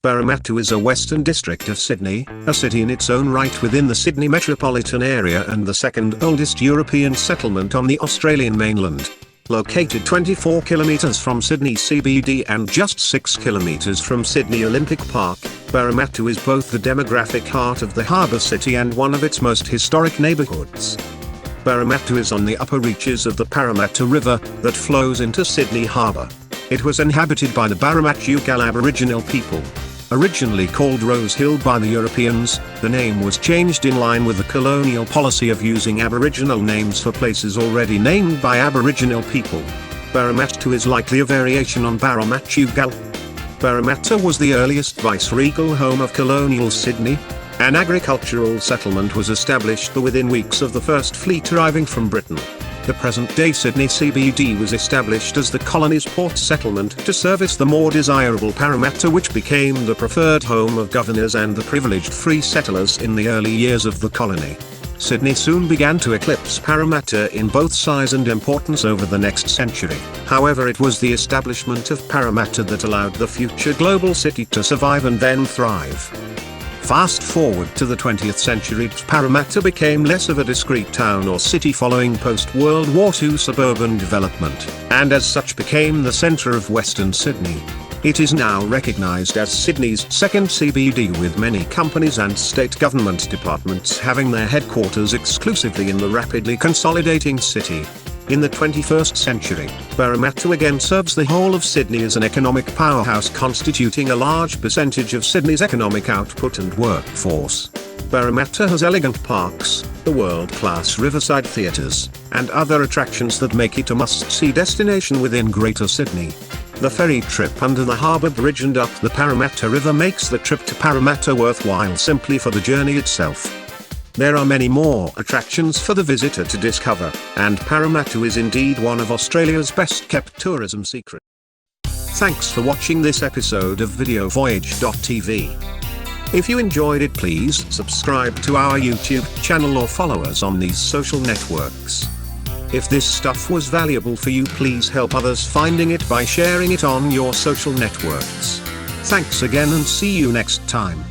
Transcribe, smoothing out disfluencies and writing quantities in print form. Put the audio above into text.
Barramatugal is a western district of Sydney, a city in its own right within the Sydney Metropolitan Area and the second oldest European settlement on the Australian mainland. Located 24 kilometres from Sydney CBD and just 6 kilometres from Sydney Olympic Park, Barramatugal is both the demographic heart of the Harbour City and one of its most historic neighbourhoods. Barramatugal is on the upper reaches of the Parramatta River that flows into Sydney Harbour. It was inhabited by the Barramatugal Aboriginal people. Originally called Rose Hill by the Europeans, the name was changed in line with the colonial policy of using Aboriginal names for places already named by Aboriginal people. Barramatugal is likely a variation on Barramatugal. Parramatta was the earliest vice-regal home of colonial Sydney. An agricultural settlement was established within weeks of the first fleet arriving from Britain. The present-day Sydney CBD was established as the colony's port settlement to service the more desirable Parramatta, which became the preferred home of governors and the privileged free settlers in the early years of the colony. Sydney soon began to eclipse Parramatta in both size and importance over the next century. However, it was the establishment of Parramatta that allowed the future global city to survive and then thrive. Fast forward to the 20th century, Parramatta became less of a discrete town or city following post-World War II suburban development, and as such became the centre of Western Sydney. It is now recognised as Sydney's second CBD, with many companies and state government departments having their headquarters exclusively in the rapidly consolidating city. In the 21st century, Barramatugal again serves the whole of Sydney as an economic powerhouse, constituting a large percentage of Sydney's economic output and workforce. Barramatugal has elegant parks, the world-class riverside theatres, and other attractions that make it a must-see destination within Greater Sydney. The ferry trip under the Harbour Bridge and up the Parramatta River makes the trip to Parramatta worthwhile simply for the journey itself. There are many more attractions for the visitor to discover, and Parramatta is indeed one of Australia's best-kept tourism secrets. Thanks for watching this episode of VideoVoyage.TV. If you enjoyed it, please subscribe to our YouTube channel or follow us on these social networks. If this stuff was valuable for you, please help others finding it by sharing it on your social networks. Thanks again and see you next time.